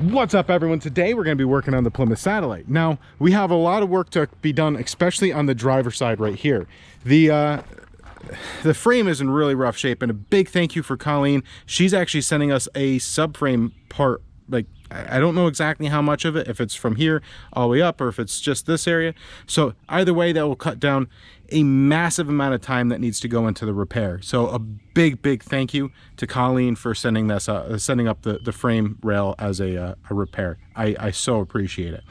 What's up, everyone? Today we're going to be working on the Plymouth Satellite. Now, we have a lot of work to be done, especially on the driver's side right here. The frame is in really rough shape, and a big thank you for Colleen. She's actually sending us a subframe part. Like, I don't know exactly how much of it, if it's from here all the way up or if it's just this area. So either way, that will cut down a massive amount of time that needs to go into the repair. So a big thank you to Colleen for sending this sending up the frame rail as a repair. I so appreciate it.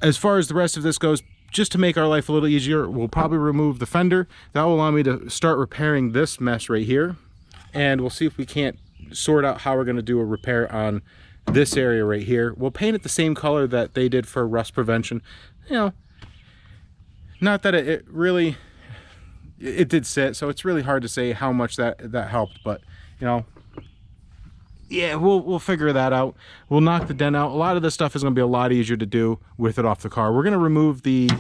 As far as the rest of this goes, just to make our life a little easier, we'll probably remove the fender. That will allow me to start repairing this mess right here, and we'll see if we can't sort out how we're going to do a repair on this area right here. We'll paint it the same color that they did for rust prevention. You know, not that it really, it did sit, so it's really hard to say how much that helped, but you know, yeah, we'll figure that out. We'll knock the dent out. A lot of this stuff is going to be a lot easier to do with it off the car. We're going to remove the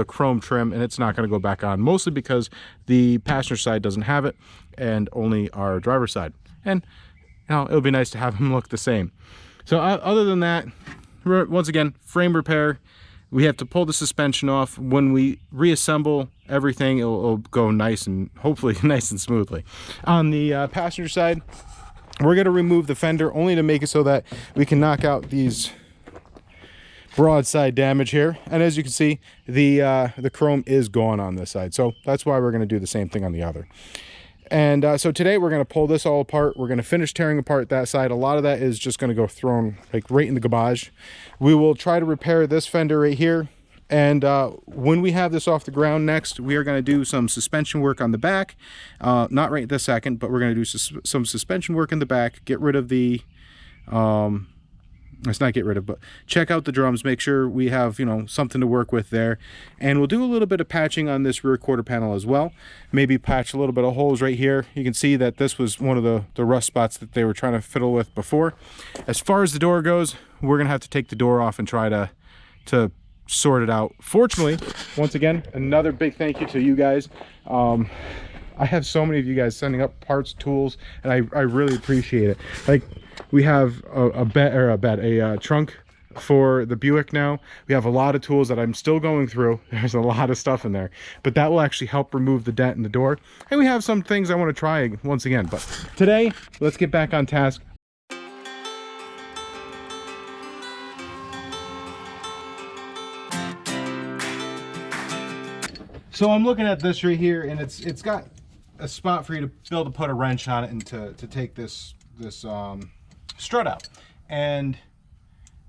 chrome trim, and it's not going to go back on, mostly because the passenger side doesn't have it and only our driver's side. And you know, it'll be nice to have them look the same. So other than that, once again, frame repair. We have to pull the suspension off. When we reassemble everything, it'll go nice and hopefully nice and smoothly. On the passenger side, we're going to remove the fender only to make it so that we can knock out these broadside damage here. And as you can see, the chrome is gone on this side. So that's why we're going to do the same thing on the other. And so today we're going to pull this all apart. We're going to finish tearing apart that side. A lot of that is just going to go thrown like right in the garbage. We will try to repair this fender right here. And when we have this off the ground next, we are going to do some suspension work on the back. Not right this second, but we're going to do some suspension work in the back. Get rid of the... let's not get rid of, but check out the drums, make sure we have, you know, something to work with there. And we'll do a little bit of patching on this rear quarter panel as well. Maybe patch a little bit of holes right here. You can see that this was one of the rust spots that they were trying to fiddle with before. As far as the door goes, we're gonna have to take the door off and try to sort it out. Fortunately, once again, another big thank you to you guys. I have so many of you guys sending up parts, tools, and I really appreciate it. Like, we have a trunk for the Buick now. We have a lot of tools that I'm still going through. There's a lot of stuff in there, but that will actually help remove the dent in the door. And we have some things I want to try once again. But today, let's get back on task. So I'm looking at this right here, and it's got a spot for you to be able to put a wrench on it and to take this strut out. And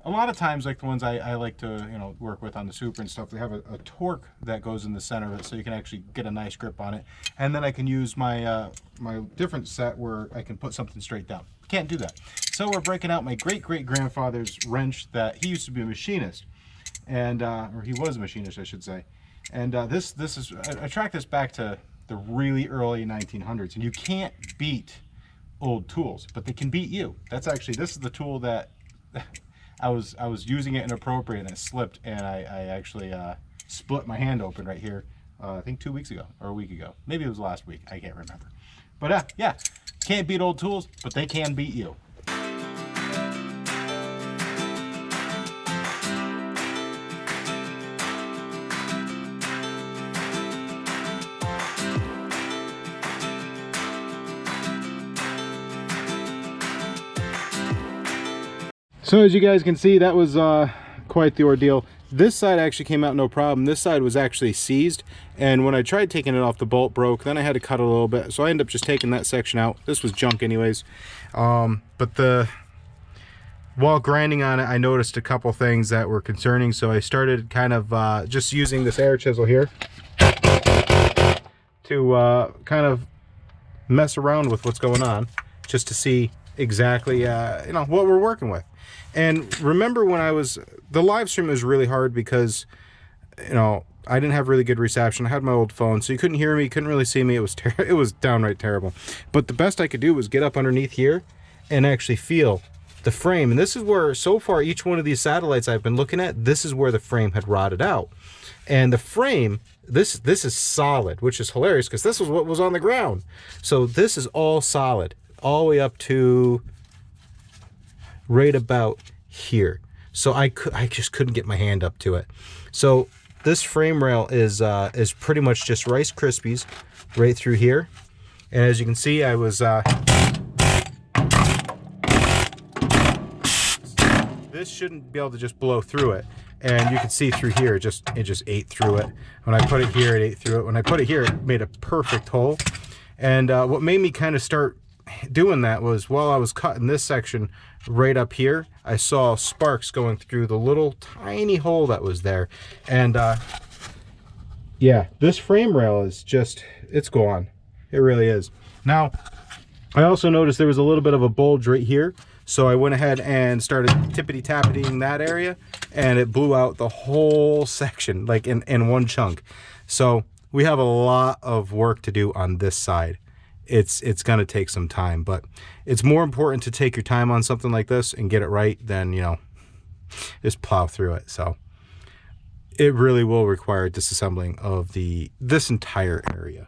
a lot of times, like the ones I like to, you know, work with on the Supra and stuff, they have a torque that goes in the center of it, so you can actually get a nice grip on it. And then I can use my my different set where I can put something straight down. Can't do that. So we're breaking out my great-great-grandfather's wrench that he used to be a machinist, and or he was a machinist, I should say. And this is, I track this back to the really early 1900s, and you can't beat old tools, but they can beat you. That's actually, this is the tool that I was using it inappropriate, and it slipped, and I actually split my hand open right here. I think 2 weeks ago or a week ago, maybe it was last week, I can't remember. But yeah, can't beat old tools, but they can beat you. So as you guys can see, that was quite the ordeal. This side actually came out no problem. This side was actually seized, and when I tried taking it off, the bolt broke. Then I had to cut it a little bit, so I ended up just taking that section out. This was junk anyways. But while grinding on it, I noticed a couple things that were concerning, so I started kind of just using this air chisel here to kind of mess around with what's going on, just to see exactly you know, what we're working with. And remember, when the live stream was really hard because, you know, I didn't have really good reception. I had my old phone, so you couldn't hear me, you couldn't really see me. It was it was downright terrible. But the best I could do was get up underneath here and actually feel the frame. And this is where, so far, each one of these satellites I've been looking at, this is where the frame had rotted out. And the frame, this is solid, which is hilarious because this was what was on the ground. So this is all solid, all the way up to right about here. So I just couldn't get my hand up to it. So this frame rail is pretty much just Rice Krispies right through here. And as you can see, I was this shouldn't be able to just blow through it. And you can see through here, it just ate through it. When I put it here, it ate through it. When I put it here, it made a perfect hole. And what made me kind of start doing that was while I was cutting this section right up here, I saw sparks going through the little tiny hole that was there. And yeah, this frame rail is just, it's gone. It really is. Now, I also noticed there was a little bit of a bulge right here. So I went ahead and started tippity-tappeting that area, and it blew out the whole section, like in one chunk. So we have a lot of work to do on this side. It's going to take some time, but it's more important to take your time on something like this and get it right than, you know, just plow through it. So it really will require disassembling of this entire area,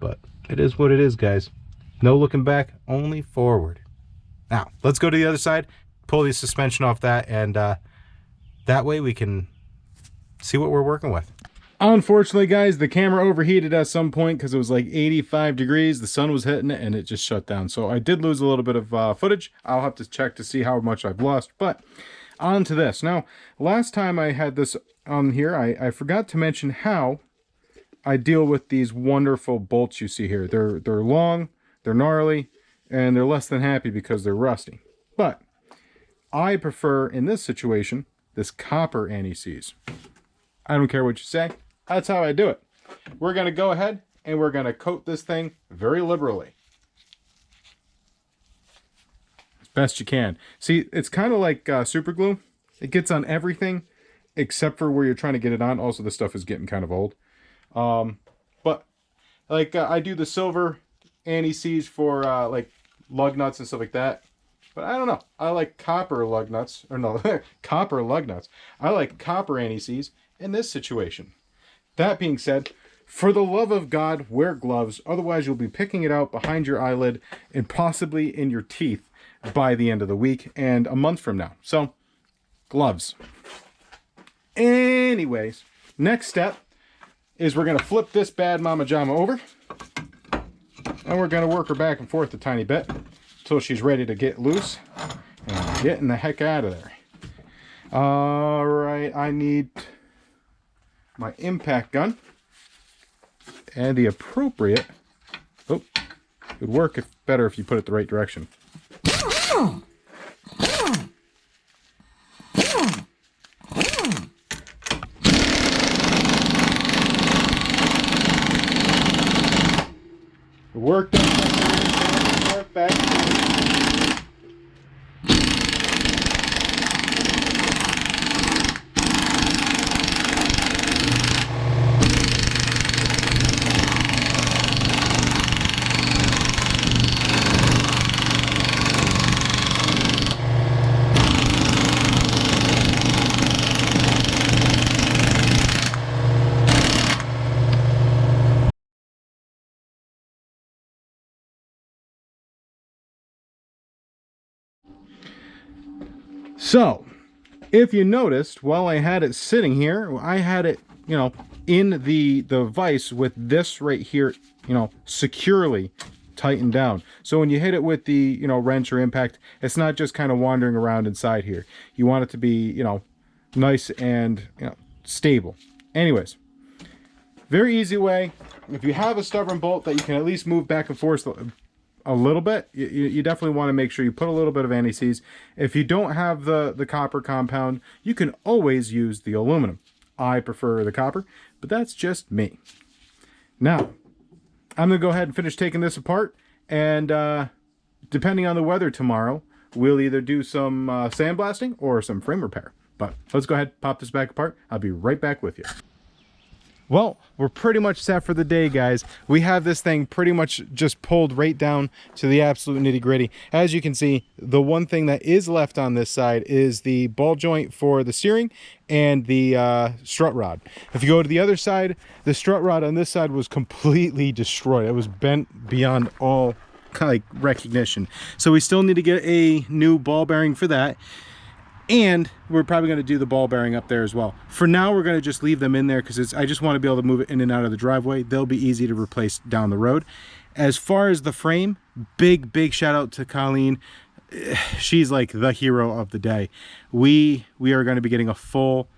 but it is what it is, guys. No looking back, only forward. Now, let's go to the other side, pull the suspension off that, and that way we can see what we're working with. Unfortunately, guys, the camera overheated at some point because it was like 85 degrees. The sun was hitting it, and it just shut down. So I did lose a little bit of footage. I'll have to check to see how much I've lost, but on to this. Now, last time I had this on here, I forgot to mention how I deal with these wonderful bolts you see here. They're long, they're gnarly, and they're less than happy because they're rusty. But I prefer, in this situation, this copper anti-seize. I don't care what you say. That's how I do it. We're going to go ahead and we're going to coat this thing very liberally. As best you can. See, it's kind of like super glue. It gets on everything except for where you're trying to get it on. Also, this stuff is getting kind of old. But like I do the silver anti-seize for like lug nuts and stuff like that, but I don't know, I like copper lug nuts, or no, copper lug nuts. I like copper anti-seize in this situation. That being said, for the love of God, wear gloves, otherwise you'll be picking it out behind your eyelid and possibly in your teeth by the end of the week and a month from now. So gloves. Anyways, next step is we're going to flip this bad mama jama over. And we're going to work her back and forth a tiny bit until she's ready to get loose and getting the heck out of there. All right, I need my impact gun and the appropriate, oh, it would work better if you put it the right direction. Worked up perfect. So, if you noticed, while I had it sitting here, I had it, you know, in the vise with this right here, you know, securely tightened down. So when you hit it with the, you know, wrench or impact, it's not just kind of wandering around inside here. You want it to be, you know, nice and, you know, stable. Anyways, very easy way. If you have a stubborn bolt that you can at least move back and forth a little bit, you definitely want to make sure you put a little bit of anti-seize. If you don't have the copper compound, you can always use the aluminum. I prefer the copper, but that's just me. Now, I'm going to go ahead and finish taking this apart, and depending on the weather tomorrow, we'll either do some sandblasting or some frame repair. But let's go ahead, pop this back apart. I'll be right back with you. Well, we're pretty much set for the day, guys. We have this thing pretty much just pulled right down to the absolute nitty-gritty. As you can see, the one thing that is left on this side is the ball joint for the steering and the strut rod. If you go to the other side, the strut rod on this side was completely destroyed. It was bent beyond all kind of like recognition. So we still need to get a new ball bearing for that. And we're probably going to do the ball bearing up there as well. For now, we're going to just leave them in there because I just want to be able to move it in and out of the driveway. They'll be easy to replace down the road. As far as the frame, big shout out to Colleen. She's like the hero of the day. We are going to be getting a full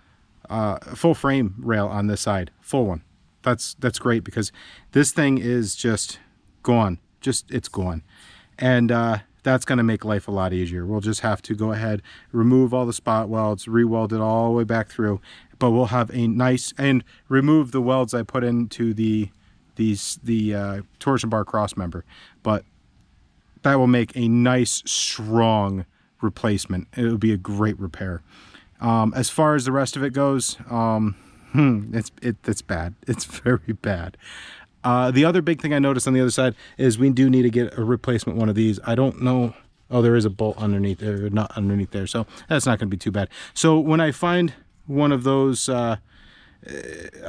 frame rail on this side, full one. That's great because this thing is just gone. It's gone. And that's going to make life a lot easier. We'll just have to go ahead, remove all the spot welds, re-weld it all the way back through, but we'll have a nice, and remove the welds I put into the torsion bar cross member, but that will make a nice strong replacement. It'll be a great repair. As far as the rest of it goes, it's bad. It's very bad. The other big thing I noticed on the other side is we do need to get a replacement one of these. I don't know. Oh, there is a bolt underneath there, not underneath there. So that's not going to be too bad. So when I find one of those, I'll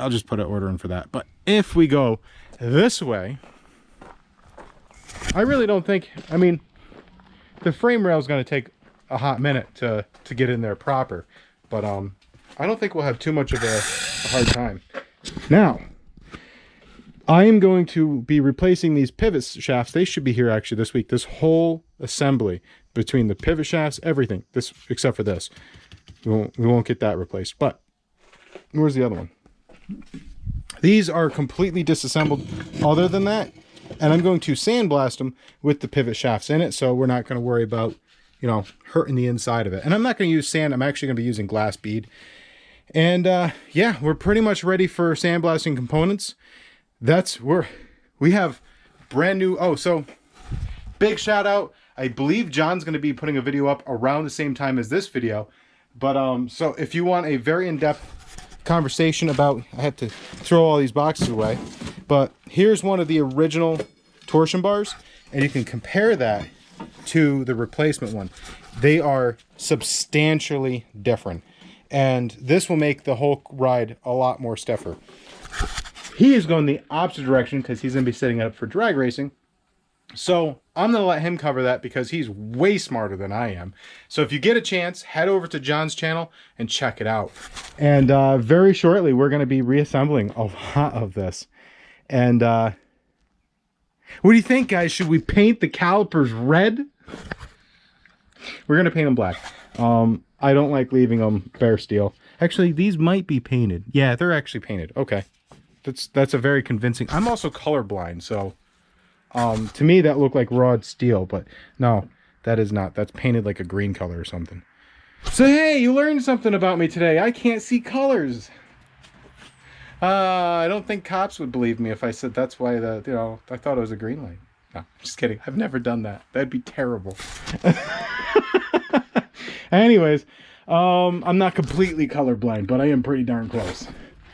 just put an order in for that. But if we go this way, I really don't think, I mean, the frame rail is going to take a hot minute to get in there proper. But I don't think we'll have too much of a hard time. Now, I am going to be replacing these pivot shafts. They should be here actually this week. This whole assembly between the pivot shafts, everything, this except for this. We won't get that replaced. But where's the other one? These are completely disassembled other than that. And I'm going to sandblast them with the pivot shafts in it. So we're not going to worry about, you know, hurting the inside of it. And I'm not going to use sand. I'm actually going to be using glass bead. And yeah, we're pretty much ready for sandblasting components. We have brand new, so big shout out. I believe John's going to be putting a video up around the same time as this video. But so if you want a very in-depth conversation about, I had to throw all these boxes away, but here's one of the original torsion bars, and you can compare that to the replacement one. They are substantially different, and this will make the whole ride a lot more stiffer. He is going the opposite direction because he's going to be setting it up for drag racing. So I'm going to let him cover that because he's way smarter than I am. So if you get a chance, head over to John's channel and check it out. And very shortly, we're going to be reassembling a lot of this. And what do you think, guys? Should we paint the calipers red? We're going to paint them black. I don't like leaving them bare steel. Actually, these might be painted. Yeah, they're actually painted. Okay. That's a very convincing. I'm also colorblind, so to me that looked like raw steel, but no, that is not. That's painted like a green color or something. So hey, you learned something about me today. I can't see colors. I don't think cops would believe me if I said that's why I thought it was a green light. No, just kidding. I've never done that. That'd be terrible. Anyways, I'm not completely colorblind, but I am pretty darn close.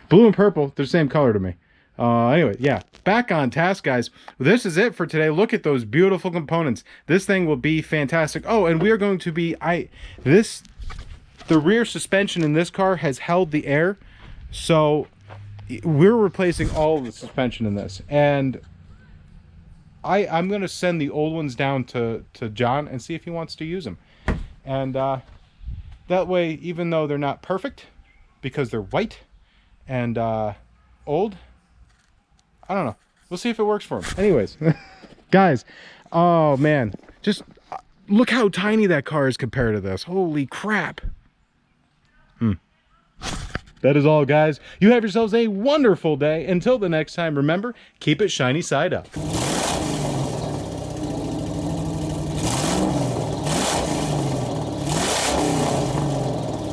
Blue and purple, they're the same color to me. Anyway, yeah, back on task, guys. This is it for today. Look at those beautiful components. This thing will be fantastic. Oh, and we are going to be, the rear suspension in this car has held the air, so we're replacing all of the suspension in this. And I'm going to send the old ones down to John and see if he wants to use them. And that way, even though they're not perfect, because they're white and old, I don't know, we'll see if it works for him. Anyways, guys, oh man, just look how tiny that car is compared to this. Holy crap. That is all, guys. You have yourselves a wonderful day. Until the next time, remember, keep it shiny side up.